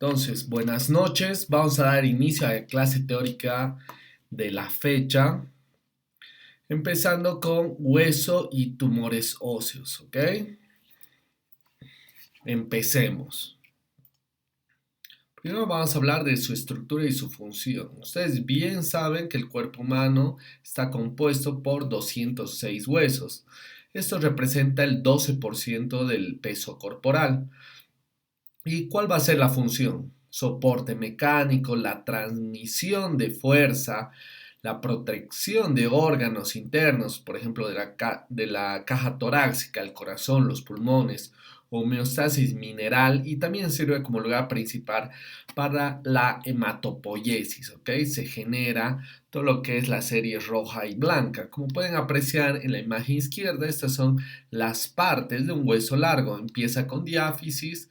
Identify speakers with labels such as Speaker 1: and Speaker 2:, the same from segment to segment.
Speaker 1: Entonces, buenas noches. Vamos a dar inicio a la clase teórica de la fecha, empezando con hueso y tumores óseos, ¿ok? Empecemos. Primero vamos a hablar de su estructura y su función. Ustedes bien saben que el cuerpo humano está compuesto por 206 huesos. Esto representa el 12% del peso corporal. ¿Y cuál va a ser la función? Soporte mecánico, la transmisión de fuerza, la protección de órganos internos, por ejemplo, de la caja torácica, el corazón, los pulmones, homeostasis mineral y también sirve como lugar principal para la hematopoiesis, ¿ok? Se genera todo lo que es la serie roja y blanca. Como pueden apreciar en la imagen izquierda, estas son las partes de un hueso largo. Empieza con diáfisis,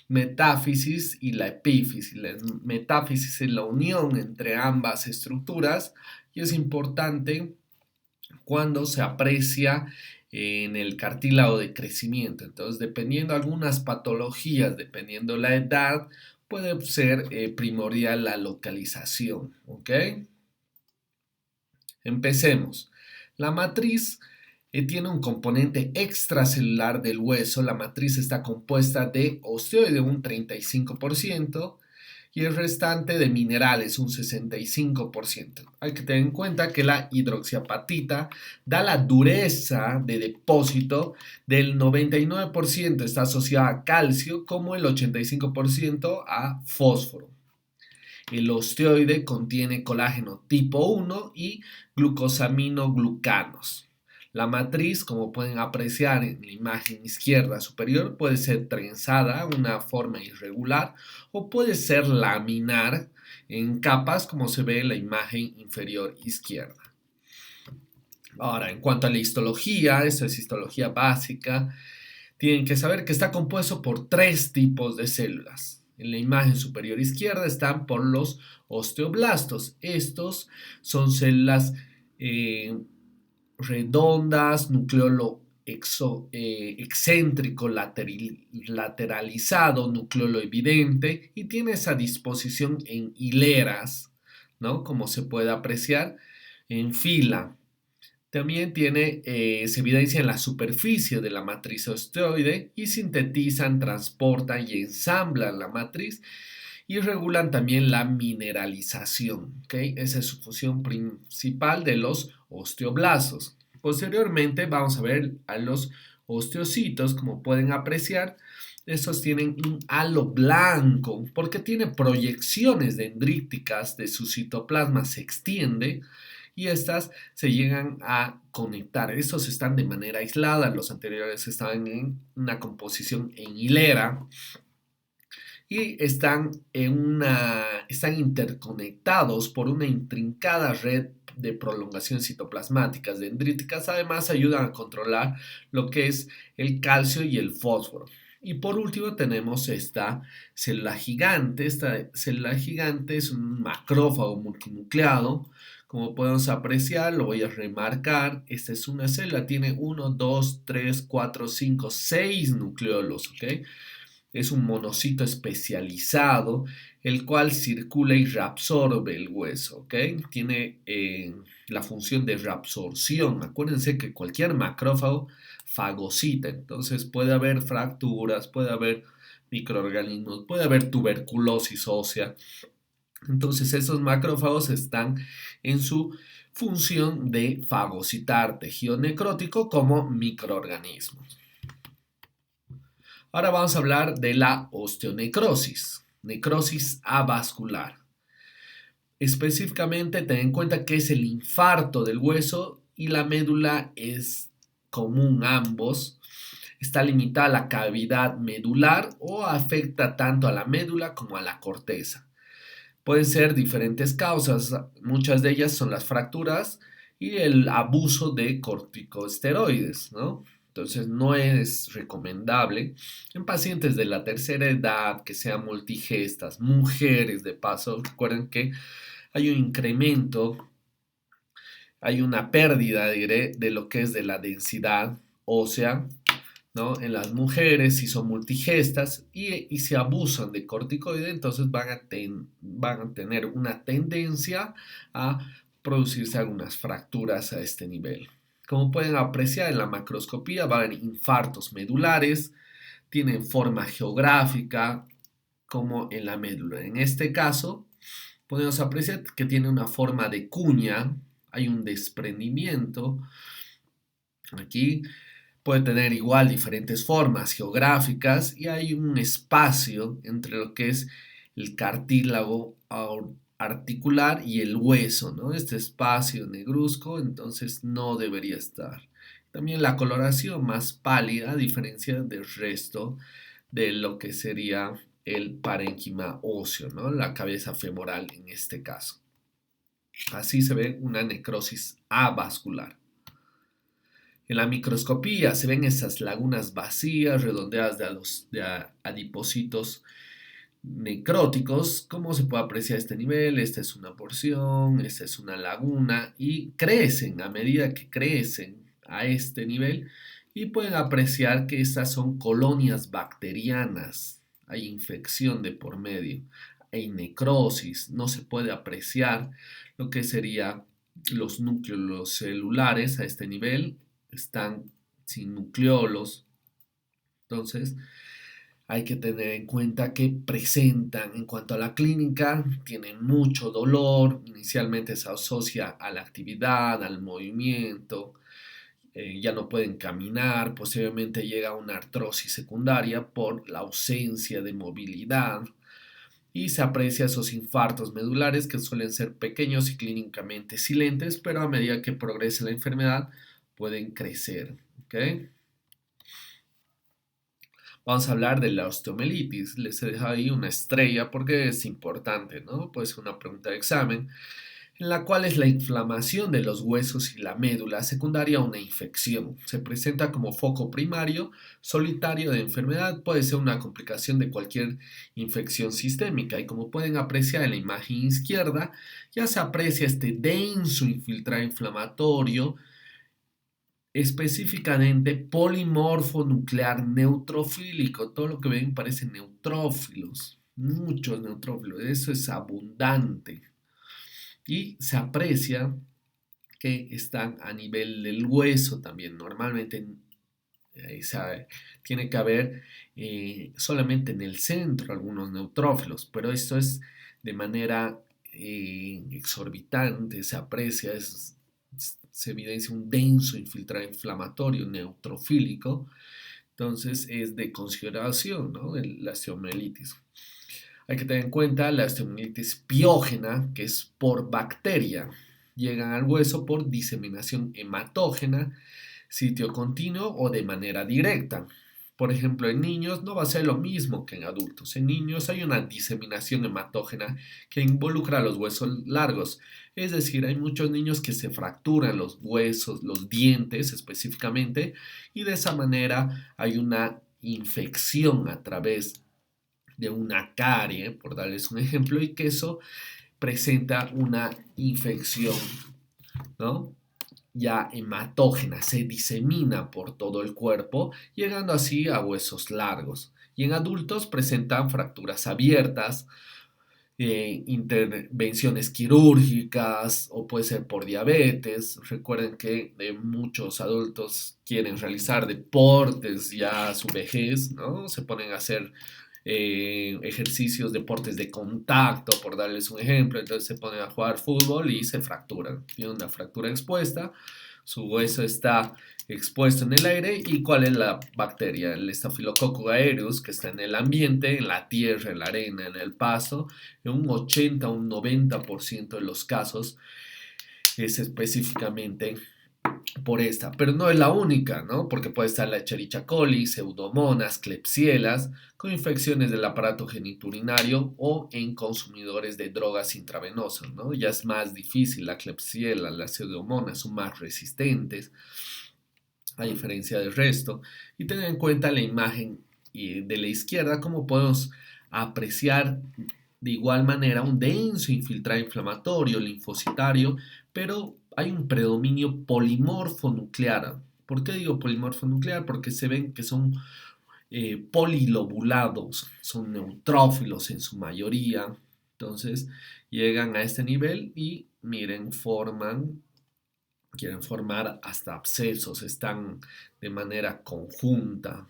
Speaker 1: metáfisis y la epífisis. La metáfisis es la unión entre ambas estructuras y es importante cuando se aprecia en el cartílago de crecimiento. Entonces, dependiendo de algunas patologías, dependiendo la edad, puede ser primordial la localización. ¿Ok? Empecemos. La matriz tiene un componente extracelular del hueso. La matriz está compuesta de osteoide, un 35%, y el restante de minerales, un 65%. Hay que tener en cuenta que la hidroxiapatita da la dureza de depósito del 99%, está asociada a calcio, como el 85% a fósforo. El osteoide contiene colágeno tipo 1 y glucosaminoglucanos. La matriz, como pueden apreciar en la imagen izquierda superior, puede ser trenzada, una forma irregular, o puede ser laminar en capas, como se ve en la imagen inferior izquierda. Ahora, en cuanto a la histología, esto es histología básica, tienen que saber que está compuesto por tres tipos de células. En la imagen superior izquierda están por los osteoblastos. Estos son células redondas, nucleolo excéntrico lateralizado, nucleolo evidente, y tiene esa disposición en hileras, ¿no? Como se puede apreciar en fila. También se evidencia en la superficie de la matriz osteoide y sintetizan, transportan y ensamblan la matriz y regulan también la mineralización. ¿Okay? Esa es su función principal de los osteoblastos. Posteriormente vamos a ver a los osteocitos, como pueden apreciar. Estos tienen un halo blanco porque tiene proyecciones dendríticas de su citoplasma, se extiende y estas se llegan a conectar. Estos están de manera aislada, los anteriores estaban en una composición en hilera y están interconectados por una intrincada red de prolongaciones citoplasmáticas dendríticas. Además, ayudan a controlar lo que es el calcio y el fósforo. Y por último tenemos esta célula gigante. Esta célula gigante es un macrófago multinucleado. Como podemos apreciar, lo voy a remarcar. Esta es una célula, tiene 1, 2, 3, 4, 5, 6 nucleolos, ¿ok? Es un monocito especializado, el cual circula y reabsorbe el hueso, ¿ok? Tiene la función de reabsorción. Acuérdense que cualquier macrófago fagocita, entonces puede haber fracturas, puede haber microorganismos, puede haber tuberculosis ósea. Entonces esos macrófagos están en su función de fagocitar tejido necrótico como microorganismos. Ahora vamos a hablar de la osteonecrosis, necrosis avascular. Específicamente, ten en cuenta que es el infarto del hueso y la médula es común ambos. Está limitada a la cavidad medular o afecta tanto a la médula como a la corteza. Pueden ser diferentes causas, muchas de ellas son las fracturas y el abuso de corticosteroides, ¿no? Entonces no es recomendable en pacientes de la tercera edad, que sean multigestas, mujeres de paso. Recuerden que hay un incremento, hay una pérdida, diré, de lo que es de la densidad ósea. ¿no? En las mujeres, si son multigestas y si abusan de corticoide, entonces van a tener una tendencia a producirse algunas fracturas a este nivel. Como pueden apreciar en la macroscopía, van a haber infartos medulares, tienen forma geográfica como en la médula. En este caso, podemos apreciar que tiene una forma de cuña, hay un desprendimiento aquí. Puede tener igual diferentes formas geográficas y hay un espacio entre lo que es el cartílago articular y el hueso, ¿no? Este espacio negruzco, entonces no debería estar. También la coloración más pálida, a diferencia del resto de lo que sería el parénquima óseo, ¿no? La cabeza femoral en este caso. Así se ve una necrosis avascular. En la microscopía se ven esas lagunas vacías redondeadas de adipocitos necróticos. ¿Cómo se puede apreciar este nivel? Esta es una porción, esta es una laguna y crecen a medida que crecen a este nivel y pueden apreciar que estas son colonias bacterianas. Hay infección de por medio, hay necrosis, no se puede apreciar lo que sería los núcleos celulares a este nivel, están sin nucleolos. Entonces, hay que tener en cuenta que presentan, en cuanto a la clínica, tienen mucho dolor, inicialmente se asocia a la actividad, al movimiento, ya no pueden caminar, posiblemente llega una artrosis secundaria por la ausencia de movilidad y se aprecia esos infartos medulares que suelen ser pequeños y clínicamente silentes, pero a medida que progresa la enfermedad pueden crecer. ¿Okay? Vamos a hablar de la osteomelitis. Les he dejado ahí una estrella porque es importante, ¿no? Puede ser una pregunta de examen, en la cual es la inflamación de los huesos y la médula secundaria a una infección. Se presenta como foco primario, solitario de enfermedad, puede ser una complicación de cualquier infección sistémica y como pueden apreciar en la imagen izquierda, ya se aprecia este denso infiltrado inflamatorio específicamente polimorfo nuclear neutrofílico. Todo lo que ven parece neutrófilos, muchos neutrófilos, eso es abundante. Y se aprecia que están a nivel del hueso también. Normalmente tiene que haber solamente en el centro algunos neutrófilos, pero esto es de manera exorbitante, se aprecia, se evidencia un denso infiltrado inflamatorio neutrofílico, entonces es de consideración, ¿no? La osteomielitis. Hay que tener en cuenta la osteomielitis piógena, que es por bacteria. Llegan al hueso por diseminación hematógena, sitio continuo o de manera directa. Por ejemplo, en niños no va a ser lo mismo que en adultos. En niños hay una diseminación hematógena que involucra los huesos largos. Es decir, hay muchos niños que se fracturan los huesos, los dientes específicamente, y de esa manera hay una infección a través de una carie, por darles un ejemplo, y que eso presenta una infección, ¿no? Ya hematógena, se disemina por todo el cuerpo, llegando así a huesos largos. Y en adultos presentan fracturas abiertas, intervenciones quirúrgicas o puede ser por diabetes. Recuerden que muchos adultos quieren realizar deportes ya a su vejez, ¿no? Se ponen a hacer ejercicios, deportes de contacto, por darles un ejemplo. Entonces se ponen a jugar fútbol y se fracturan. Tiene una fractura expuesta, su hueso está expuesto en el aire. ¿Y cuál es la bacteria? El Staphylococcus aureus, que está en el ambiente, en la tierra, en la arena, en el pasto. En un 80 o un 90% de los casos es específicamente por esta, pero no es la única, ¿no? Porque puede estar la Escherichia coli, pseudomonas, klebsielas, con infecciones del aparato geniturinario o en consumidores de drogas intravenosas, ¿no? Ya es más difícil, la klebsiella, las pseudomonas son más resistentes, a diferencia del resto. Y tener en cuenta la imagen de la izquierda, como podemos apreciar de igual manera un denso infiltrado inflamatorio, linfocitario, pero hay un predominio polimorfo nuclear. ¿Por qué digo polimorfo nuclear? Porque se ven que son polilobulados, son neutrófilos en su mayoría. Entonces llegan a este nivel y miren, quieren formar hasta abscesos, están de manera conjunta.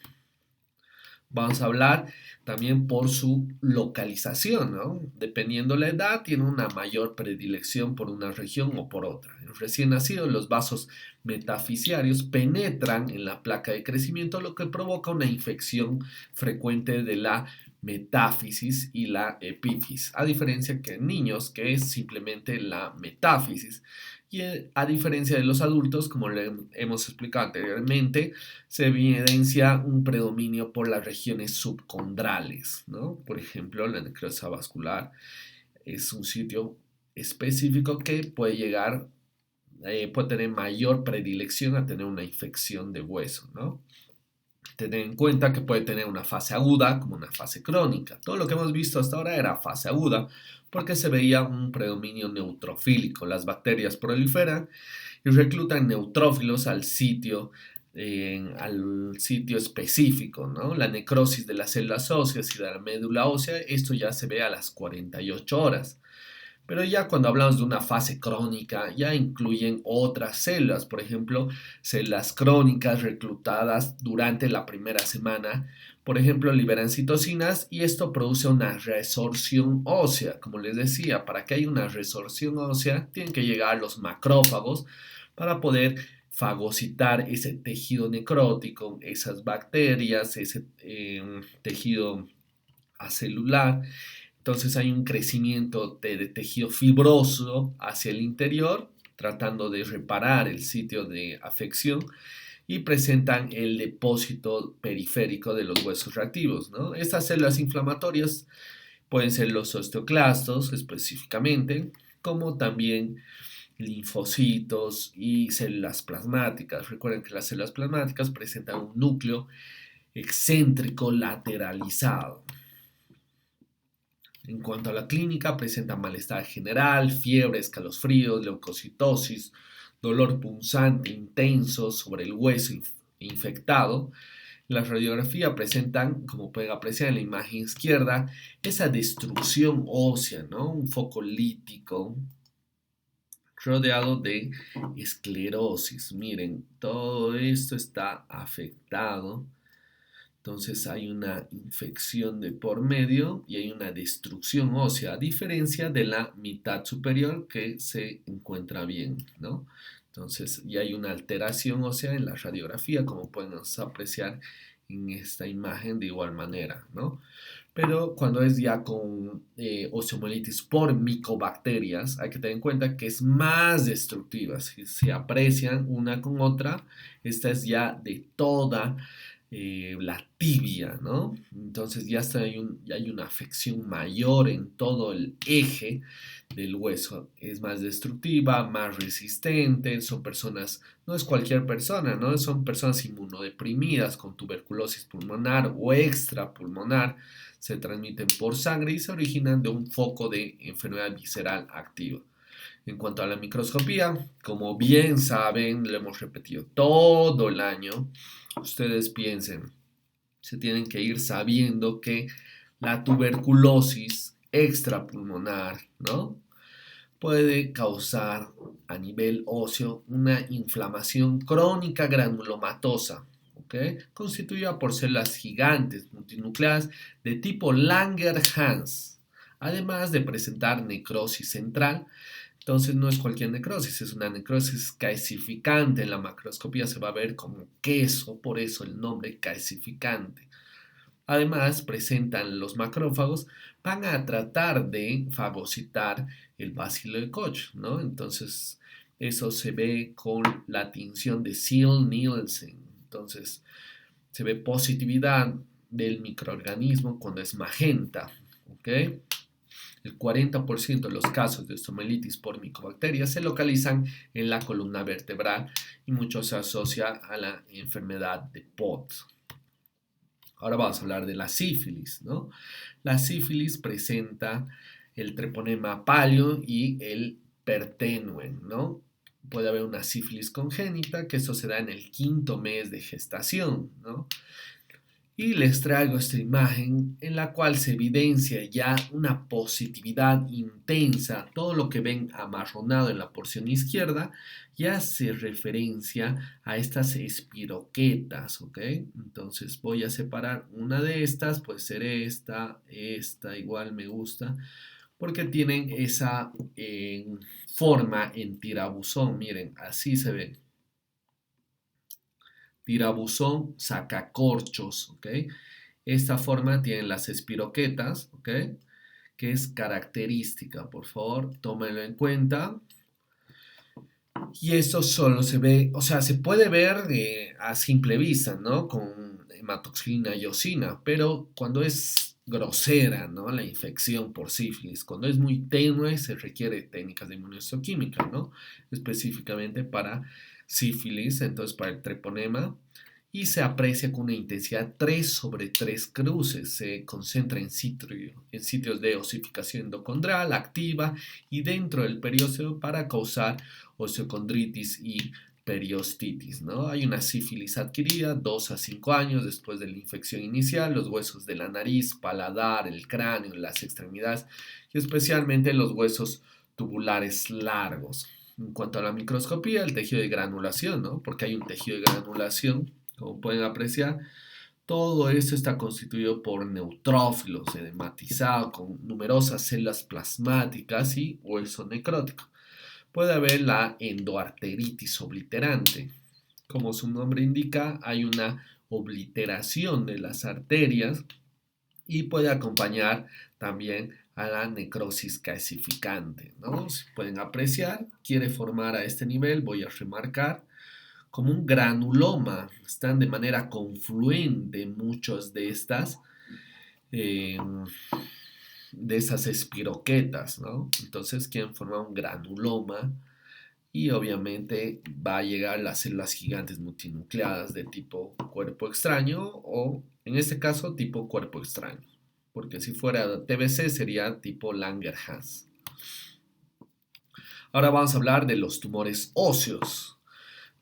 Speaker 1: Vamos a hablar también por su localización, ¿no? Dependiendo la edad, tiene una mayor predilección por una región o por otra. En recién nacidos, los vasos metafisiarios penetran en la placa de crecimiento, lo que provoca una infección frecuente de la metáfisis y la epífisis, a diferencia que en niños, que es simplemente la metáfisis. Y a diferencia de los adultos, como le hemos explicado anteriormente, se evidencia un predominio por las regiones subcondrales, ¿no? Por ejemplo, la necrosis vascular es un sitio específico que puede llegar, puede tener mayor predilección a tener una infección de hueso, ¿no? Tener en cuenta que puede tener una fase aguda como una fase crónica. Todo lo que hemos visto hasta ahora era fase aguda porque se veía un predominio neutrofílico. Las bacterias proliferan y reclutan neutrófilos al sitio específico, ¿no? La necrosis de las células óseas y de la médula ósea, esto ya se ve a las 48 horas. Pero ya cuando hablamos de una fase crónica, ya incluyen otras células, por ejemplo, células crónicas reclutadas durante la primera semana, por ejemplo, liberan citocinas y esto produce una resorción ósea. Como les decía, para que haya una resorción ósea, tienen que llegar los macrófagos para poder fagocitar ese tejido necrótico, esas bacterias, ese tejido acelular. Entonces hay un crecimiento de tejido fibroso hacia el interior, tratando de reparar el sitio de afección y presentan el depósito periférico de los huesos reactivos, ¿no? Estas células inflamatorias pueden ser los osteoclastos específicamente, como también linfocitos y células plasmáticas. Recuerden que las células plasmáticas presentan un núcleo excéntrico lateralizado. En cuanto a la clínica, presenta malestar general, fiebre, escalofríos, leucocitosis, dolor punzante intenso sobre el hueso infectado. La radiografía presentan, como pueden apreciar en la imagen izquierda, esa destrucción ósea, ¿no? Un foco lítico rodeado de esclerosis. Miren, todo esto está afectado. Entonces hay una infección de por medio y hay una destrucción ósea, a diferencia de la mitad superior que se encuentra bien, ¿no? Entonces ya hay una alteración ósea en la radiografía, como pueden apreciar en esta imagen de igual manera, ¿no? Pero cuando es ya con osteomielitis por micobacterias, hay que tener en cuenta que es más destructiva. Si se aprecian una con otra, esta es ya de toda la tibia, ¿no? Entonces ya hay una afección mayor en todo el eje del hueso. Es más destructiva, más resistente, son personas, no es cualquier persona, ¿no? Son personas inmunodeprimidas con tuberculosis pulmonar o extrapulmonar, se transmiten por sangre y se originan de un foco de enfermedad visceral activa. En cuanto a la microscopía, como bien saben, lo hemos repetido todo el año, ustedes piensen, se tienen que ir sabiendo que la tuberculosis extrapulmonar, ¿no? Puede causar a nivel óseo una inflamación crónica granulomatosa, ¿ok? Constituida por células gigantes multinucleadas de tipo Langerhans, además de presentar necrosis central. Entonces no es cualquier necrosis, es una necrosis calcificante. En la macroscopía se va a ver como queso, por eso el nombre calcificante. Además, presentan los macrófagos, van a tratar de fagocitar el bacilo de Koch, ¿no? Entonces, eso se ve con la tinción de Ziehl-Nielsen. Entonces, se ve positividad del microorganismo cuando es magenta, ¿ok? El 40% de los casos de osteomielitis por micobacterias se localizan en la columna vertebral y mucho se asocia a la enfermedad de Pott. Ahora vamos a hablar de la sífilis, ¿no? La sífilis presenta el treponema páleo y el pertenuen, ¿no? puede haber una sífilis congénita, que eso se da en el quinto mes de gestación, ¿no? Y les traigo esta imagen en la cual se evidencia ya una positividad intensa. Todo lo que ven amarronado en la porción izquierda ya hace referencia a estas espiroquetas, ¿ok? Entonces voy a separar una de estas, puede ser esta igual me gusta, porque tienen esa forma en tirabuzón. Miren, así se ve. Tirabuzón sacacorchos, ¿ok? Esta forma tiene las espiroquetas, ¿ok? Que es característica, por favor, tómenlo en cuenta. Y eso solo se ve, o sea, se puede ver a simple vista, ¿no? Con hematoxilina y eosina, pero cuando es grosera, ¿no? La infección por sífilis, cuando es muy tenue se requiere técnicas de inmunohistoquímica, ¿no? Específicamente para sífilis, entonces para el treponema, y se aprecia con una intensidad 3 sobre 3 cruces. Se concentra en sitios de osificación endocondral activa y dentro del periósteo para causar osteocondritis y periostitis, ¿no? Hay una sífilis adquirida 2 a 5 años después de la infección inicial, los huesos de la nariz, paladar, el cráneo, las extremidades y especialmente los huesos tubulares largos. En cuanto a la microscopía, el tejido de granulación, ¿no? Porque hay un tejido de granulación, como pueden apreciar, todo esto está constituido por neutrófilos, edematizado, con numerosas células plasmáticas y hueso necrótico. Puede haber la endoarteritis obliterante. Como su nombre indica, hay una obliteración de las arterias y puede acompañar también a la necrosis calcificante, ¿no? Si pueden apreciar, quiere formar a este nivel, voy a remarcar, como un granuloma. Están de manera confluente muchos eh, de esas espiroquetas, ¿no? Entonces quieren formar un granuloma y obviamente va a llegar las células gigantes multinucleadas de tipo cuerpo extraño o en este caso tipo cuerpo extraño, porque si fuera TBC sería tipo Langerhans. Ahora vamos a hablar de los tumores óseos.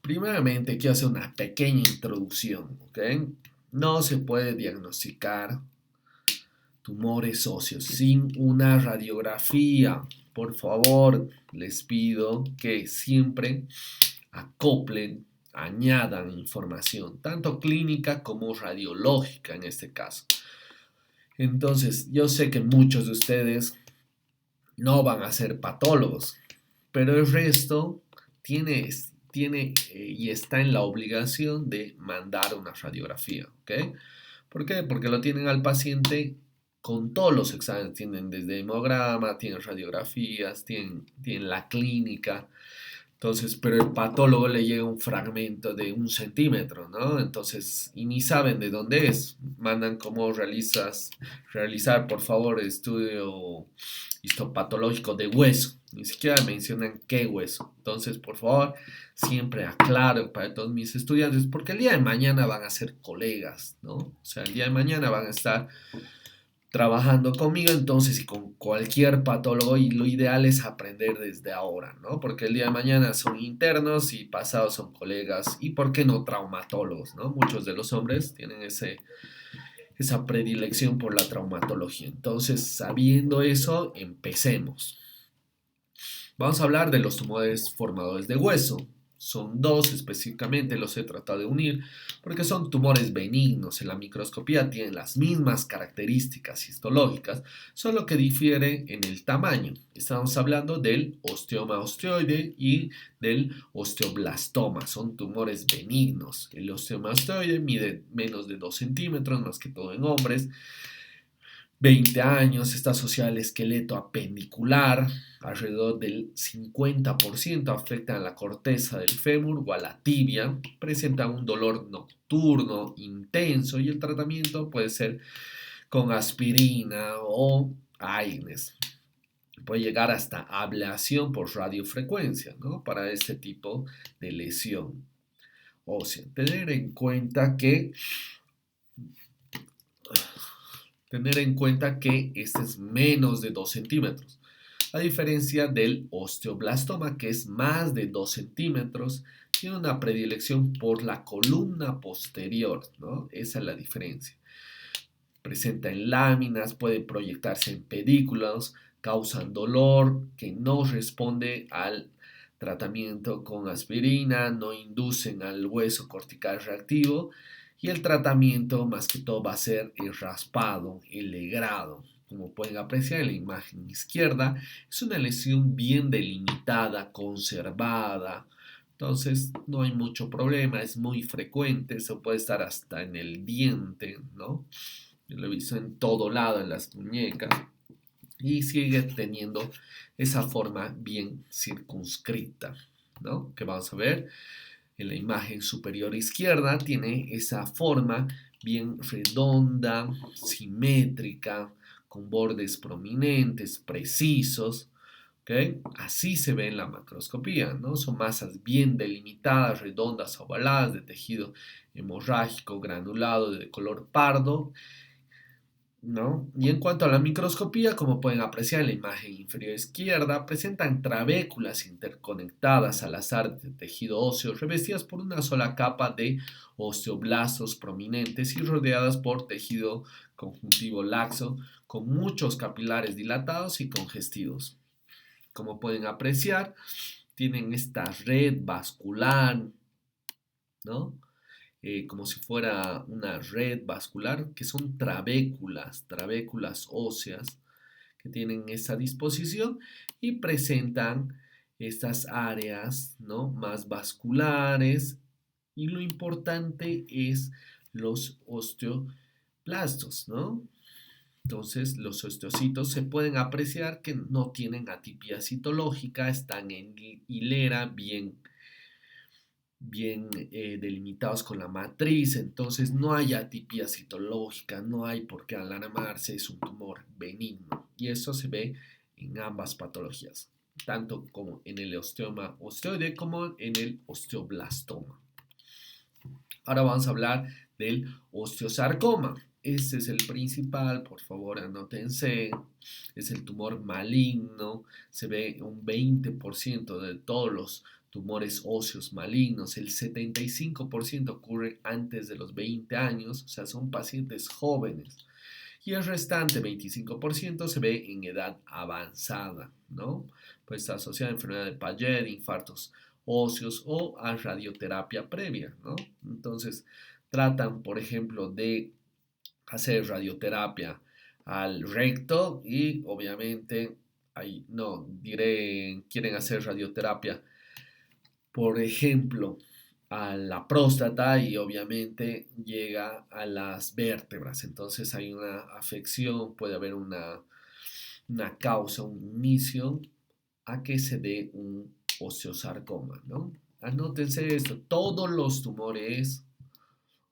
Speaker 1: Primeramente quiero hacer una pequeña introducción, ¿ok? No se puede diagnosticar tumores óseos sin una radiografía. Por favor, les pido que siempre acoplen, añadan información, tanto clínica como radiológica en este caso. Entonces, yo sé que muchos de ustedes no van a ser patólogos, pero el resto tiene y está en la obligación de mandar una radiografía, ¿ok? ¿Por qué? Porque lo tienen al paciente con todos los exámenes, tienen desde hemograma, tienen radiografías, tienen la clínica, entonces, pero el patólogo le llega un fragmento de 1 centímetro, ¿no? Entonces, y ni saben de dónde es. Mandan cómo realizar, por favor, estudio histopatológico de hueso. Ni siquiera mencionan qué hueso. Entonces, por favor, siempre aclaro para todos mis estudiantes, porque el día de mañana van a ser colegas, ¿no? O sea, el día de mañana van a estar trabajando conmigo, entonces, y con cualquier patólogo, y lo ideal es aprender desde ahora, ¿no? Porque el día de mañana son internos y pasados son colegas, y por qué no traumatólogos, ¿no? Muchos de los hombres tienen esa predilección por la traumatología. Entonces, sabiendo eso, empecemos. Vamos a hablar de los tumores formadores de hueso. Son dos específicamente, los he tratado de unir porque son tumores benignos. En la microscopía tienen las mismas características histológicas, solo que difiere en el tamaño. Estamos hablando del osteoma osteoide y del osteoblastoma. Son tumores benignos. El osteoma osteoide mide menos de 2 centímetros, más que todo en hombres. 20 años, está asociado al esqueleto apendicular, alrededor del 50% afectan a la corteza del fémur o a la tibia, presentan un dolor nocturno intenso y el tratamiento puede ser con aspirina o AINES. Puede llegar hasta ablación por radiofrecuencia, ¿no? Para este tipo de lesión ósea. Tener en cuenta que este es menos de 2 centímetros. A diferencia del osteoblastoma, que es más de 2 centímetros, tiene una predilección por la columna posterior, ¿no? Esa es la diferencia. Presenta en láminas, puede proyectarse en pedículos, causan dolor que no responde al tratamiento con aspirina, no inducen al hueso cortical reactivo y el tratamiento más que todo va a ser el raspado, el legrado. Como pueden apreciar en la imagen izquierda, es una lesión bien delimitada, conservada. Entonces no hay mucho problema, es muy frecuente, eso puede estar hasta en el diente, ¿no? Yo lo he visto en todo lado, en las muñecas, y sigue teniendo esa forma bien circunscrita, ¿no? Que vamos a ver en la imagen superior izquierda, tiene esa forma bien redonda, simétrica, con bordes prominentes, precisos, ¿ok? Así se ve en la macroscopía, ¿no? Son masas bien delimitadas, redondas, ovaladas, de tejido hemorrágico, granulado, de color pardo, ¿no? Y en cuanto a la microscopía, como pueden apreciar en la imagen inferior izquierda, presentan trabéculas interconectadas al azar de tejido óseo, revestidas por una sola capa de osteoblastos prominentes y rodeadas por tejido conjuntivo laxo, con muchos capilares dilatados y congestidos. Como pueden apreciar, tienen esta red vascular, ¿no? Como si fuera una red vascular, que son trabéculas óseas que tienen esa disposición y presentan estas áreas, ¿no? Más vasculares, y lo importante es los osteoblastos, ¿no? Entonces, los osteocitos se pueden apreciar que no tienen atipia citológica, están en hilera bien delimitados con la matriz, entonces no hay atipia citológica, no hay por qué alarmarse, es un tumor benigno y eso se ve en ambas patologías, tanto como en el osteoma osteoide como en el osteoblastoma. Ahora vamos a hablar del osteosarcoma. Este es el principal, por favor anótense, es el tumor maligno, se ve un 20% de todos los tumores óseos malignos, el 75% ocurre antes de los 20 años, o sea, son pacientes jóvenes, y el restante 25% se ve en edad avanzada, ¿no? Pues está asociada a enfermedad de Paget, infartos óseos o a radioterapia previa, ¿no? Entonces, tratan, por ejemplo, de hacer radioterapia al recto y obviamente, ahí no, diré, quieren hacer radioterapia, por ejemplo, a la próstata y obviamente llega a las vértebras. Entonces hay una afección, puede haber una causa, un inicio a que se dé un osteosarcoma, ¿no? Anótense esto, todos los tumores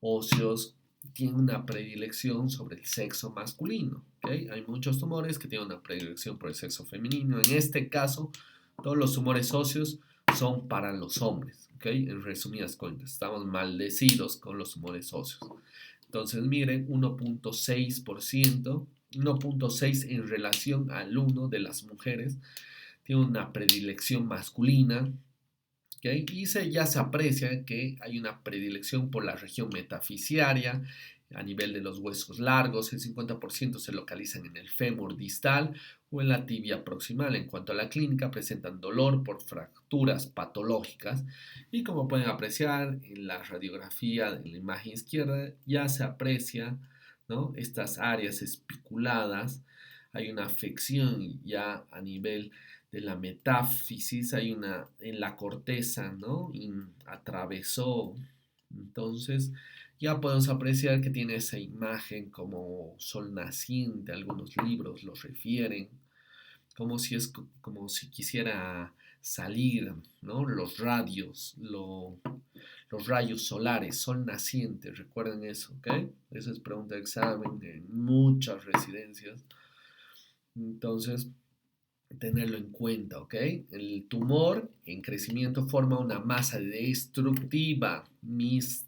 Speaker 1: óseos tienen una predilección sobre el sexo masculino, ¿okay? Hay muchos tumores que tienen una predilección por el sexo femenino. En este caso, todos los tumores óseos son para los hombres, ¿ok? En resumidas cuentas, estamos maldecidos con los tumores óseos. Entonces, miren, 1.6%, 1.6 en relación al 1 de las mujeres tiene una predilección masculina, ¿okay? Y ya se aprecia que hay una predilección por la región metafisiaria a nivel de los huesos largos, el 50% se localizan en el fémur distal o en la tibia proximal. En cuanto a la clínica, presentan dolor por fracturas patológicas y como pueden apreciar en la radiografía de la imagen izquierda ya se aprecia, ¿no? Estas áreas espiculadas, hay una afección ya a nivel de la metáfisis, hay una en la corteza, ¿no? Atravesó. Entonces, ya podemos apreciar que tiene esa imagen como sol naciente, algunos libros lo refieren, como si es como si quisiera salir, ¿no? Los rayos solares, sol naciente, recuerden eso, ¿ok? Esa es pregunta de examen en muchas residencias. Entonces, tenerlo en cuenta, ¿ok? El tumor en crecimiento forma una masa destructiva, mixta,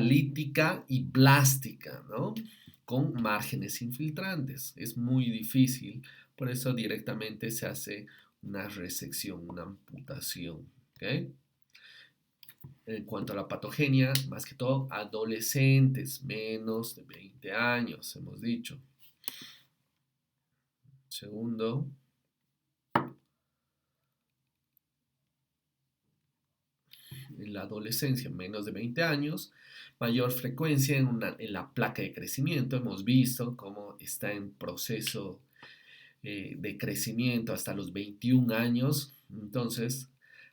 Speaker 1: lítica y blástica, ¿no? con márgenes infiltrantes. Es muy difícil, por eso directamente se hace una resección, una amputación. ¿Okay? En cuanto a la patogenia, más que todo adolescentes, menos de 20 años, hemos dicho. Segundo, en la adolescencia, menos de 20 años, mayor frecuencia en la placa de crecimiento. Hemos visto cómo está en proceso de crecimiento hasta los 21 años. Entonces,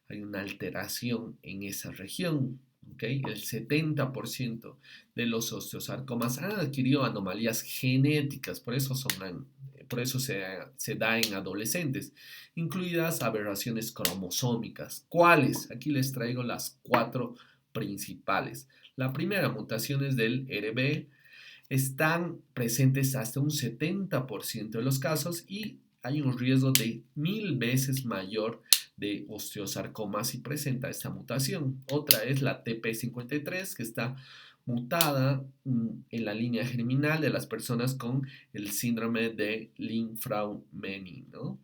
Speaker 1: hay una alteración en esa región. ¿Okay? El 70% de los osteosarcomas han adquirido anomalías genéticas, por eso se da en adolescentes, incluidas aberraciones cromosómicas. ¿Cuáles? Aquí les traigo las 4 principales. La primera, mutaciones del RB, están presentes hasta un 70% de los casos y hay un riesgo de 1000 veces mayor de osteosarcoma si presenta esta mutación. Otra es la TP53, que está mutada en la línea germinal de las personas con el síndrome de Li-Fraumeni, ¿no?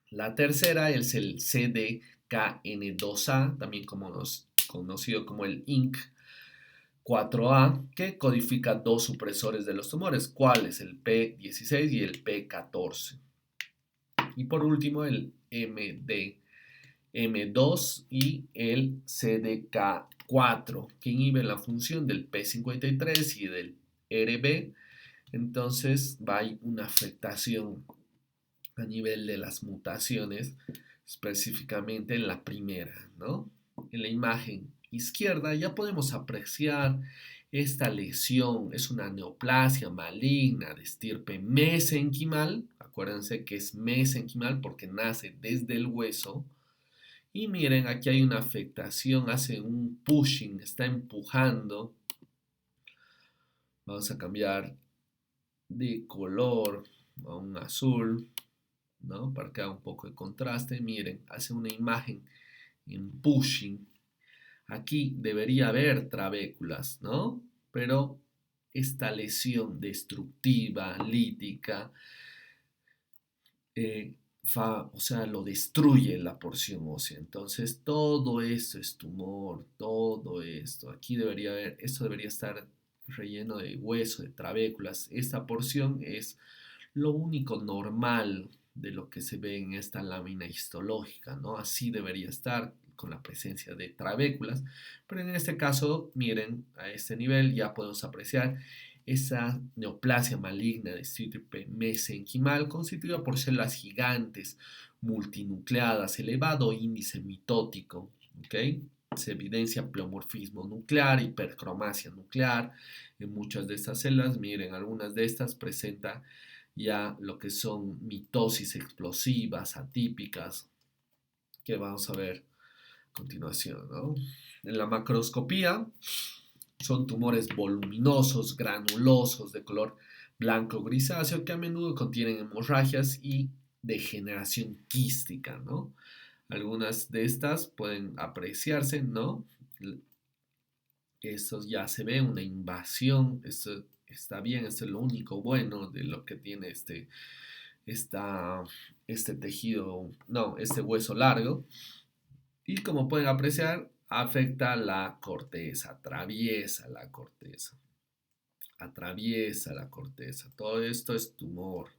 Speaker 1: La tercera es el CDKN2A, también conocido como el INC4A, que codifica 2 supresores de los tumores, ¿cuáles? El P16 y el P14. Y por último, el MDM2 y el CDK4, que inhiben la función del P53 y del RB. Entonces, va a haber una afectación a nivel de las mutaciones, específicamente en la primera, ¿no? En la imagen izquierda ya podemos apreciar esta lesión, es una neoplasia maligna de estirpe mesenquimal. Acuérdense que es mesenquimal porque nace desde el hueso. Y miren, aquí hay una afectación, hace un pushing, está empujando. Vamos a cambiar de color a un azul, ¿no? Para que haga un poco de contraste. Miren, hace una imagen en pushing. Aquí debería haber trabéculas, ¿no? Pero esta lesión destructiva, lítica, o sea, lo destruye la porción ósea. Entonces, todo esto es tumor, todo esto. Aquí debería haber, esto debería estar relleno de hueso, de trabéculas. Esta porción es lo único normal de lo que se ve en esta lámina histológica, ¿no? Así debería estar con la presencia de trabéculas, pero en este caso, miren, a este nivel ya podemos apreciar esa neoplasia maligna de estirpe mesenquimal constituida por células gigantes multinucleadas, elevado índice mitótico, ¿ok? Se evidencia pleomorfismo nuclear, hipercromasia nuclear en muchas de estas células. Miren, algunas de estas presentan ya lo que son mitosis explosivas, atípicas, que vamos a ver a continuación, ¿no? En la macroscopía son tumores voluminosos, granulosos, de color blanco grisáceo, que a menudo contienen hemorragias y degeneración quística, ¿no? Algunas de estas pueden apreciarse, ¿no? Esto ya se ve una invasión, esto está bien, esto es lo único bueno de lo que tiene este tejido, no, este hueso largo. Y como pueden apreciar, afecta la corteza, atraviesa la corteza, atraviesa la corteza. Todo esto es tumor.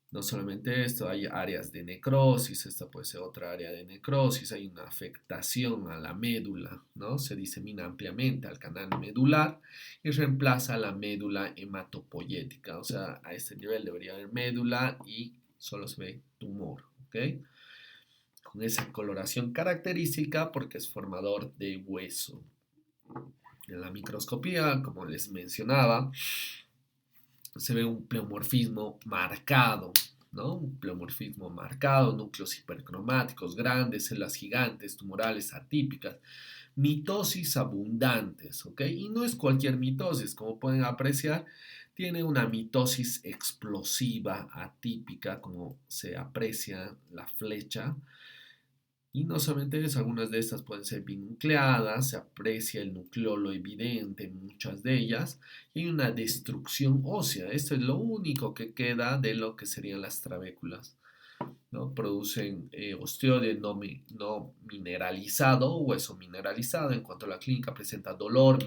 Speaker 1: No solamente esto, hay áreas de necrosis, esta puede ser otra área de necrosis, hay una afectación a la médula, ¿no? Se disemina ampliamente al canal medular y reemplaza la médula hematopoyética, o sea, a este nivel debería haber médula y solo se ve tumor, ¿ok? Con esa coloración característica porque es formador de hueso. En la microscopía, como les mencionaba, se ve un pleomorfismo marcado, ¿no? Un pleomorfismo marcado, núcleos hipercromáticos grandes, células gigantes, tumorales atípicas, mitosis abundantes, ¿ok? Y no es cualquier mitosis, como pueden apreciar, tiene una mitosis explosiva atípica, como se aprecia la flecha, Y no solamente eso, algunas de estas pueden ser binucleadas, se aprecia el nucleolo evidente en muchas de ellas, y hay una destrucción ósea. Esto es lo único que queda de lo que serían las trabéculas, ¿no? Producen osteoide no mineralizado, hueso mineralizado. En cuanto a la clínica, presenta dolor,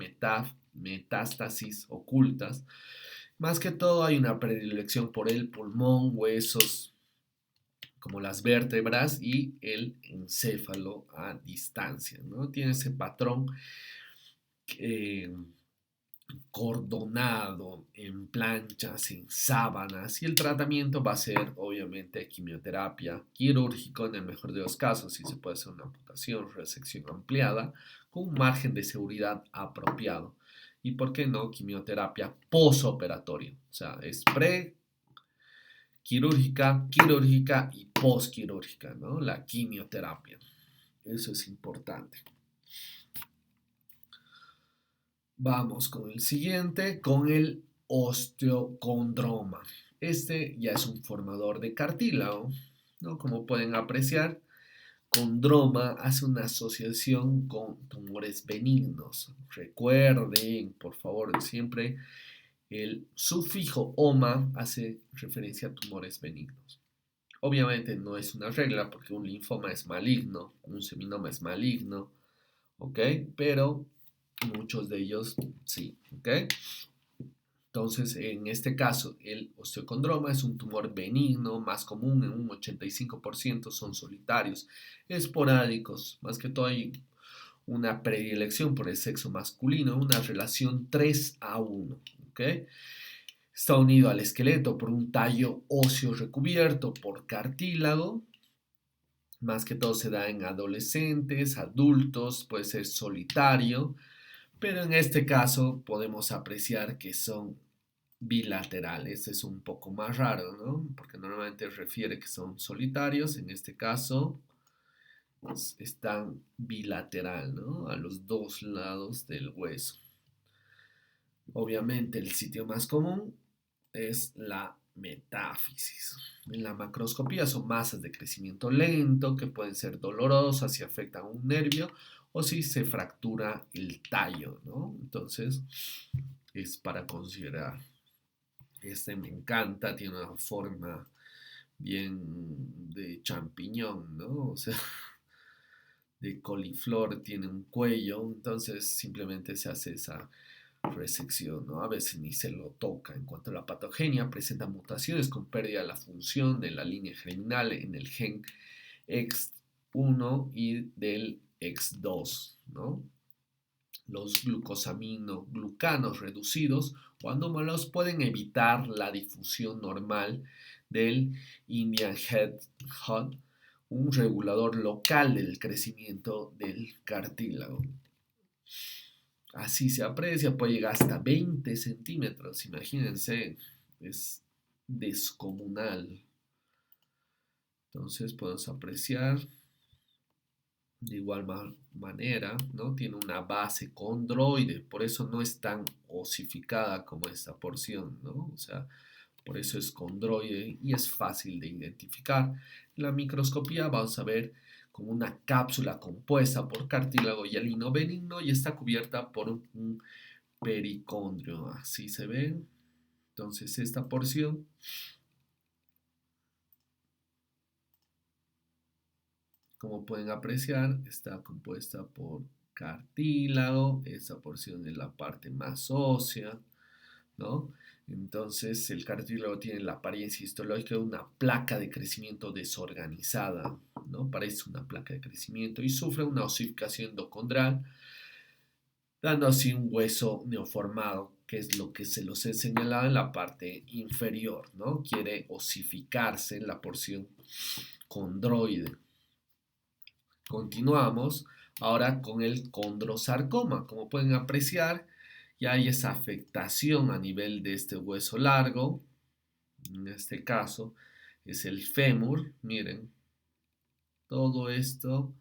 Speaker 1: metástasis ocultas. Más que todo hay una predilección por el pulmón, huesos como las vértebras y el encéfalo a distancia, ¿no? Tiene ese patrón eh, cordonado en planchas, en sábanas, y el tratamiento va a ser obviamente quimioterapia, quirúrgico en el mejor de los casos, si se puede hacer una amputación, resección ampliada, con un margen de seguridad apropiado. Y por qué no quimioterapia posoperatoria, o sea, es quirúrgica, quirúrgica y posquirúrgica, ¿no? La quimioterapia. Eso es importante. Vamos con el siguiente, con el osteocondroma. Este ya es un formador de cartílago, ¿no? Como pueden apreciar, condroma hace una asociación con tumores benignos. Recuerden, por favor, siempre el sufijo oma hace referencia a tumores benignos. Obviamente no es una regla porque un linfoma es maligno, un seminoma es maligno, ¿ok? Pero muchos de ellos sí, ¿ok? Entonces, en este caso, el osteocondroma es un tumor benigno, más común en un 85% son solitarios, esporádicos, más que todo hay una predilección por el sexo masculino, una relación 3:1, ¿ok? Está unido al esqueleto por un tallo óseo recubierto por cartílago. Más que todo se da en adolescentes, adultos, puede ser solitario, pero en este caso podemos apreciar que son bilaterales. Es un poco más raro, ¿no? Porque normalmente refiere que son solitarios, en este caso pues, están bilateral, ¿no? A los dos lados del hueso. Obviamente el sitio más común es la metáfisis. En la macroscopía son masas de crecimiento lento que pueden ser dolorosas si afectan un nervio o si se fractura el tallo, ¿no? Entonces es para considerar. Este me encanta, tiene una forma bien de champiñón, ¿no? O sea, de coliflor, tiene un cuello, entonces simplemente se hace esa resección, ¿no? A veces ni se lo toca. En cuanto a la patogenia, presenta mutaciones con pérdida de la función de la línea germinal en el gen X1 y del X2, ¿no? Los glucosaminoglucanos reducidos o anómalos pueden evitar la difusión normal del Indian Head, un regulador local del crecimiento del cartílago. Así se aprecia, puede llegar hasta 20 centímetros, imagínense, es descomunal. Entonces podemos apreciar de igual manera, ¿no? Tiene una base condroide, por eso no es tan osificada como esta porción, ¿no? O sea, por eso es condroide y es fácil de identificar. En la microscopía vamos a ver como una cápsula compuesta por cartílago y hialino benigno y está cubierta por un pericondrio. Así se ve. Entonces esta porción, como pueden apreciar, está compuesta por cartílago. Esta porción es la parte más ósea, ¿no? Entonces el cartílago tiene la apariencia histológica de una placa de crecimiento desorganizada, ¿no? Parece una placa de crecimiento y sufre una osificación endocondral, dando así un hueso neoformado, que es lo que se los he señalado en la parte inferior, ¿no? Quiere osificarse en la porción condroide. Continuamos ahora con el condrosarcoma. Como pueden apreciar, ya hay esa afectación a nivel de este hueso largo. En este caso es el fémur. Miren, todo esto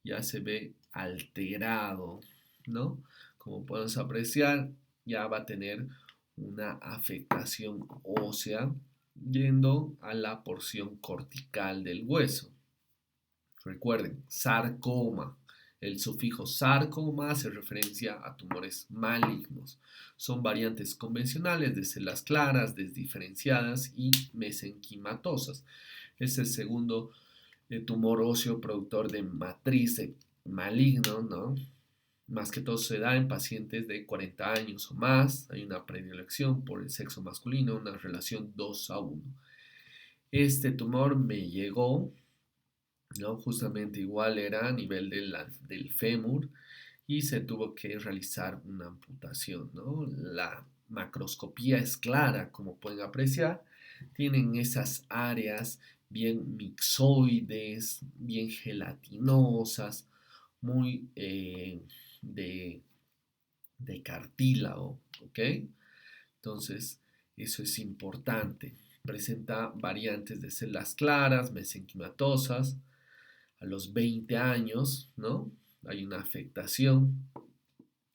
Speaker 1: ya se ve alterado, ¿no? Como podemos apreciar, ya va a tener una afectación ósea yendo a la porción cortical del hueso. Recuerden, sarcoma. El sufijo sarcoma hace referencia a tumores malignos. Son variantes convencionales de células claras, desdiferenciadas y mesenquimatosas. Es el segundo tumor óseo productor de matriz maligno, ¿no? Más que todo se da en pacientes de 40 años o más. Hay una predilección por el sexo masculino, una relación 2:1. Este tumor me llegó, ¿no? Justamente igual era a nivel del fémur y se tuvo que realizar una amputación, ¿no? La macroscopía es clara, como pueden apreciar. Tienen esas áreas bien mixoides, bien gelatinosas, muy de, de cartílago, ¿ok? Entonces, eso es importante. Presenta variantes de células claras, mesenquimatosas. A los 20 años, ¿no? Hay una afectación,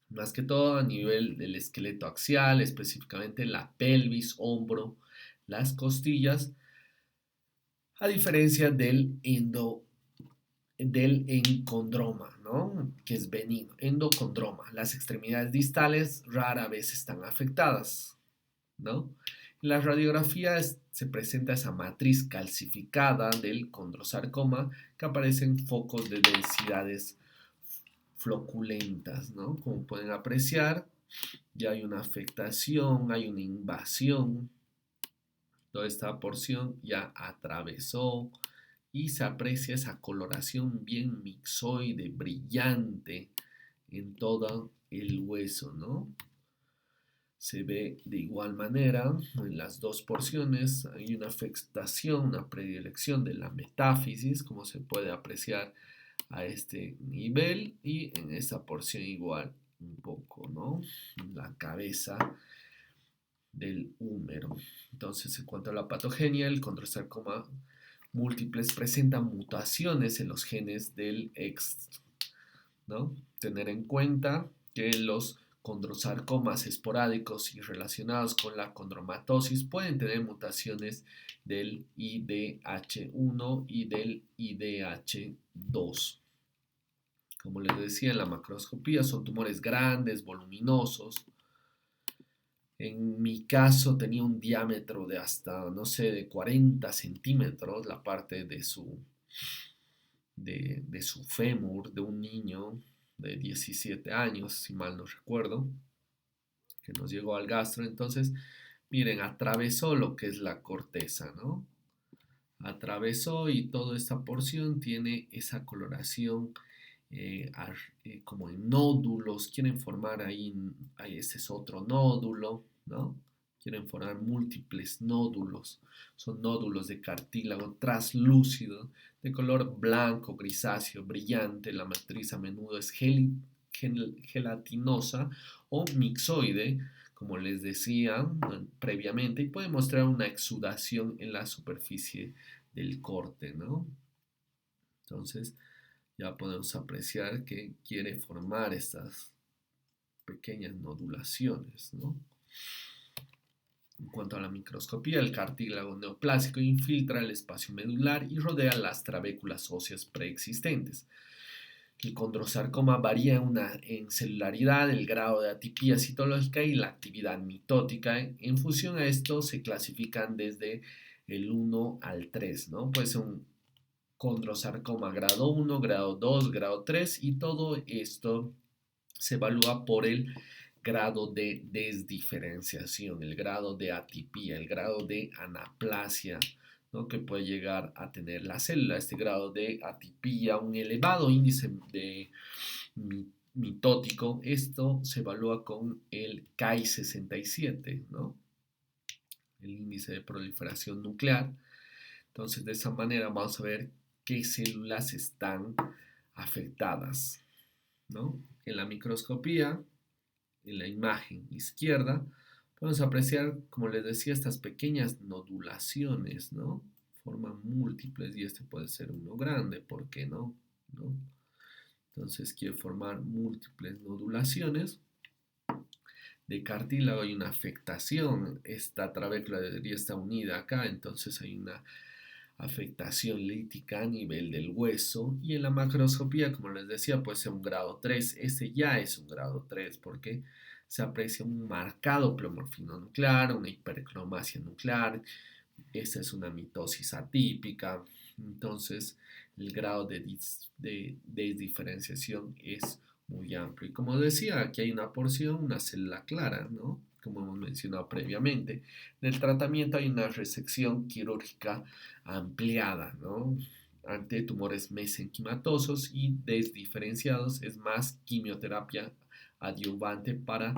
Speaker 1: más que todo a nivel del esqueleto axial, específicamente la pelvis, hombro, las costillas, a diferencia del encondroma, ¿no? Que es benigno, endocondroma. Las extremidades distales rara vez están afectadas, ¿no? En la radiografía se presenta esa matriz calcificada del condrosarcoma que aparecen focos de densidades floculentas, ¿no? Como pueden apreciar, ya hay una afectación, hay una invasión, toda esta porción ya atravesó y se aprecia esa coloración bien mixoide, brillante en todo el hueso, ¿no? Se ve de igual manera en las dos porciones, hay una afectación, una predilección de la metáfisis, como se puede apreciar a este nivel, y en esta porción igual un poco, ¿no? La cabeza del húmero. Entonces, en cuanto a la patogenia, el condrosarcoma múltiples presenta mutaciones en los genes del X, ¿no? Tener en cuenta que los condrosarcomas esporádicos y relacionados con la condromatosis pueden tener mutaciones del IDH1 y del IDH2. Como les decía, en la macroscopía son tumores grandes, voluminosos. En mi caso tenía un diámetro de hasta, no sé, de 40 centímetros la parte de su fémur de un niño de 17 años, si mal no recuerdo, que nos llegó al gastro. Entonces, miren, atravesó lo que es la corteza, ¿no? Atravesó y toda esta porción tiene esa coloración como en nódulos. Quieren formar ahí ese es otro nódulo, ¿no? Quieren formar múltiples nódulos. Son nódulos de cartílago traslúcido, de color blanco, grisáceo, brillante. La matriz a menudo es gelatinosa o mixoide, como les decía previamente, y puede mostrar una exudación en la superficie del corte, ¿no? Entonces, ya podemos apreciar que quiere formar estas pequeñas nodulaciones, ¿no? En cuanto a la microscopía, el cartílago neoplásico infiltra el espacio medular y rodea las trabéculas óseas preexistentes. El condrosarcoma varía en celularidad, el grado de atipía citológica y la actividad mitótica. En función a esto se clasifican desde el 1 al 3, ¿no? Puede ser un condrosarcoma grado 1, grado 2, grado 3 y todo esto se evalúa por el grado de desdiferenciación, el grado de atipía, el grado de anaplasia, ¿no? Que puede llegar a tener la célula. Este grado de atipía, un elevado índice de mitótico, esto se evalúa con el Ki-67, ¿no? El índice de proliferación nuclear. Entonces, de esa manera vamos a ver qué células están afectadas, ¿no? En la microscopía, en la imagen izquierda, podemos apreciar, como les decía, estas pequeñas nodulaciones, ¿no? Forman múltiples y este puede ser uno grande, ¿por qué no? ¿No? Entonces quiere formar múltiples nodulaciones. De cartílago hay una afectación, esta trabécula debería estar unida acá, entonces hay una afectación lítica a nivel del hueso. Y en la macroscopía, como les decía, puede ser un grado 3. Este ya es un grado 3 porque se aprecia un marcado pleomorfismo nuclear, una hipercromasia nuclear. Esta es una mitosis atípica. Entonces, el grado de desdiferenciación es muy amplio. Y como decía, aquí hay una porción, una célula clara, ¿no? Como hemos mencionado previamente. En el tratamiento hay una resección quirúrgica ampliada, ¿no? Ante tumores mesenquimatosos y desdiferenciados es más quimioterapia adyuvante para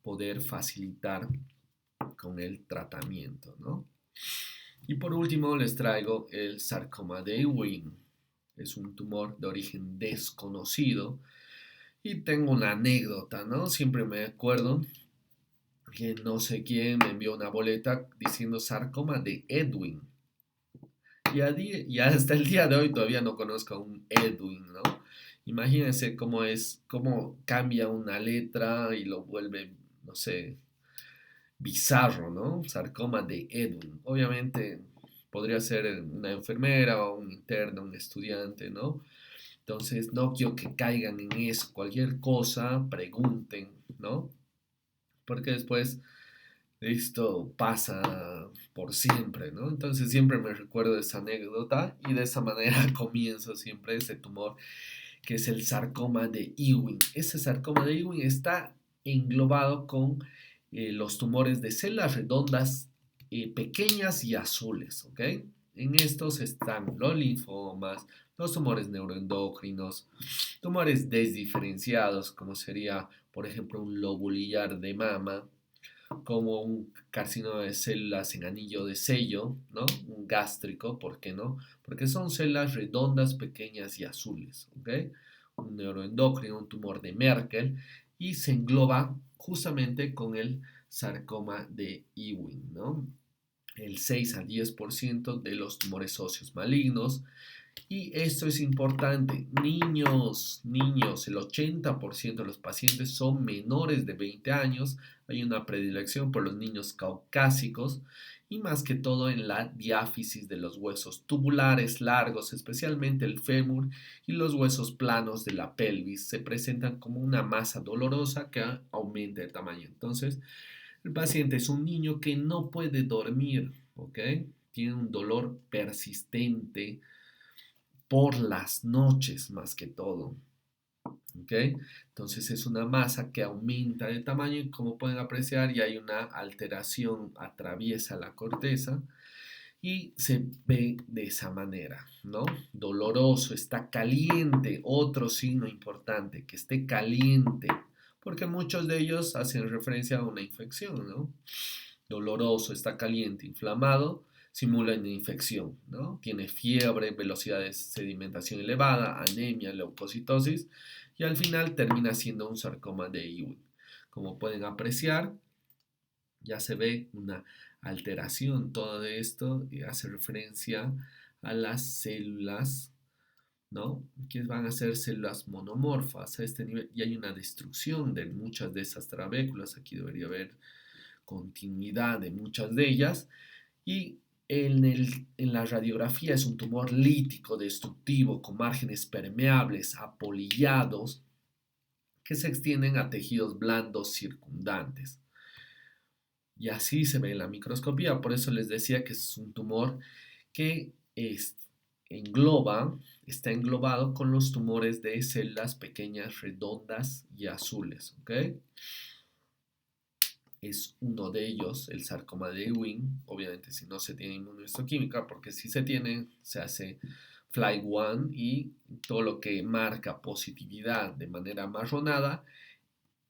Speaker 1: poder facilitar con el tratamiento, ¿no? Y por último les traigo el sarcoma de Ewing. Es un tumor de origen desconocido. Y tengo una anécdota, ¿no? Siempre me acuerdo que no sé quién me envió una boleta diciendo sarcoma de Edwin. Y hasta el día de hoy todavía no conozco a un Edwin, ¿no? Imagínense cómo es, cómo cambia una letra y lo vuelve, no sé, bizarro, ¿no? Sarcoma de Edwin. Obviamente podría ser una enfermera o un interno, un estudiante, ¿no? Entonces no quiero que caigan en eso. Cualquier cosa, pregunten, ¿no? Porque después esto pasa por siempre, ¿no? Entonces siempre me recuerdo esa anécdota y de esa manera comienzo siempre ese tumor que es el sarcoma de Ewing. Ese sarcoma de Ewing está englobado con los tumores de células redondas pequeñas y azules, ¿ok? En estos están los linfomas, los tumores neuroendocrinos, tumores desdiferenciados, como sería, por ejemplo, un lobulillar de mama, como un carcinoma de células en anillo de sello, ¿no? Un gástrico, ¿por qué no? Porque son células redondas, pequeñas y azules, ¿ok? Un neuroendocrino, un tumor de Merkel, y se engloba justamente con el sarcoma de Ewing, ¿no? El 6 al 10% de los tumores óseos malignos. Y esto es importante, niños, el 80% de los pacientes son menores de 20 años, hay una predilección por los niños caucásicos y más que todo en la diáfisis de los huesos tubulares largos, especialmente el fémur y los huesos planos de la pelvis, se presentan como una masa dolorosa que aumenta de tamaño. Entonces, el paciente es un niño que no puede dormir, ¿ok? Tiene un dolor persistente por las noches más que todo. ¿Ok? Entonces es una masa que aumenta de tamaño y como pueden apreciar ya hay una alteración, atraviesa la corteza y se ve de esa manera, ¿no? Doloroso, está caliente, otro signo importante, que esté caliente, porque muchos de ellos hacen referencia a una infección, ¿no? Doloroso, está caliente, inflamado, simula una infección, ¿no? Tiene fiebre, velocidad de sedimentación elevada, anemia, leucocitosis y al final termina siendo un sarcoma de Ewing. Como pueden apreciar, ya se ve una alteración. Todo esto hace referencia a las células, ¿no? Que van a ser células monomorfas a este nivel y hay una destrucción de muchas de esas trabéculas. Aquí debería haber continuidad de muchas de ellas y en la radiografía es un tumor lítico destructivo con márgenes permeables apolillados que se extienden a tejidos blandos circundantes. Y así se ve en la microscopía, por eso les decía que es un tumor que está englobado con los tumores de células pequeñas, redondas y azules, ¿ok? Es uno de ellos, el sarcoma de Ewing, obviamente si no se tiene inmunohistoquímica, porque si se tiene, se hace FLY1 y todo lo que marca positividad de manera marronada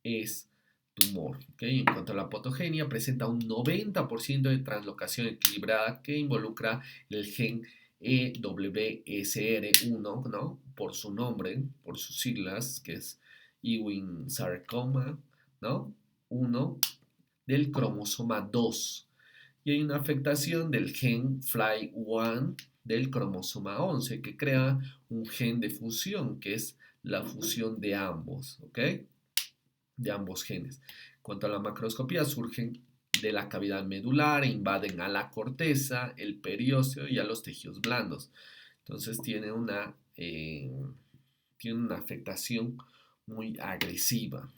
Speaker 1: es tumor. ¿Okay? En cuanto a la patogenia, presenta un 90% de translocación equilibrada que involucra el gen EWSR1, ¿no? Por su nombre, por sus siglas, que es Ewing sarcoma, ¿no? 1 del cromosoma 2 y hay una afectación del gen FLY1 del cromosoma 11 que crea un gen de fusión que es la fusión de ambos, ¿ok? De ambos genes. En cuanto a la macroscopía, surgen de la cavidad medular e invaden a la corteza, el periósteo y a los tejidos blandos. Entonces tiene una afectación muy agresiva.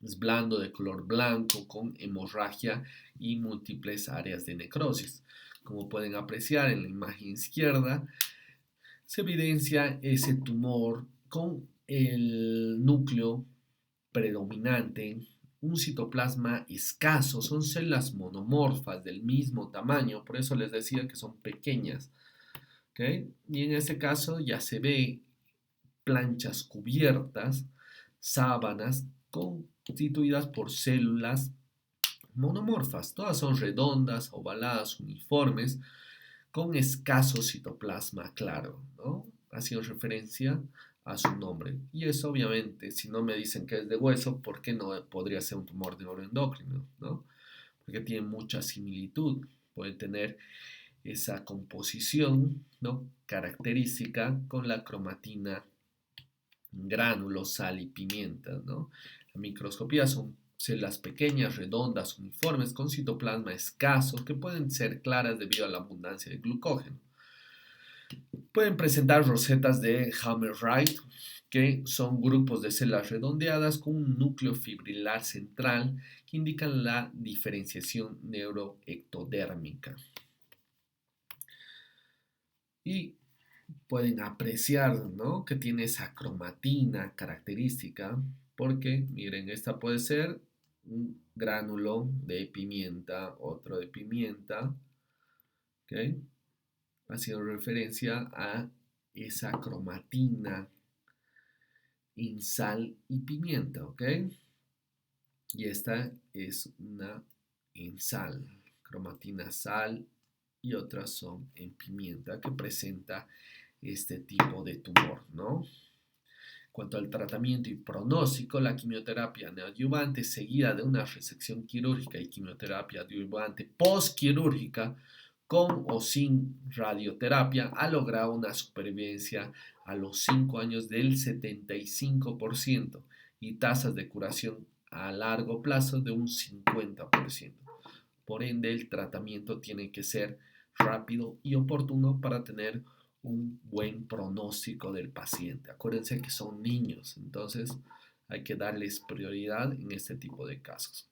Speaker 1: Es blando, de color blanco, con hemorragia y múltiples áreas de necrosis. Como pueden apreciar en la imagen izquierda, se evidencia ese tumor con el núcleo predominante, un citoplasma escaso, son células monomorfas del mismo tamaño, por eso les decía que son pequeñas. ¿Okay? Y en este caso ya se ve planchas cubiertas, sábanas constituidas por células monomorfas, todas son redondas, ovaladas, uniformes, con escaso citoplasma claro, ¿no? Haciendo referencia a su nombre. Y eso obviamente, si no me dicen que es de hueso, ¿por qué no podría ser un tumor de neuroendocrino, ¿no? Porque tiene mucha similitud, puede tener esa composición, ¿no? Característica con la cromatina, gránulos, sal y pimienta, ¿no? La microscopía son células pequeñas, redondas, uniformes, con citoplasma escaso, que pueden ser claras debido a la abundancia de glucógeno. Pueden presentar rosetas de Hammerwright, que son grupos de células redondeadas con un núcleo fibrilar central que indican la diferenciación neuroectodérmica. Y pueden apreciar, ¿no?, que tiene esa cromatina característica, porque miren, esta puede ser un gránulo de pimienta, otro de pimienta, ¿ok? Haciendo referencia a esa cromatina en sal y pimienta, ¿ok? Y esta es una en sal, cromatina sal, y otras son en pimienta, que presenta este tipo de tumor, ¿no? En cuanto al tratamiento y pronóstico, la quimioterapia neoadyuvante seguida de una resección quirúrgica y quimioterapia adyuvante postquirúrgica con o sin radioterapia ha logrado una supervivencia a los 5 años del 75% y tasas de curación a largo plazo de un 50%. Por ende, el tratamiento tiene que ser rápido y oportuno para tener un buen pronóstico del paciente. Acuérdense que son niños, entonces hay que darles prioridad en este tipo de casos.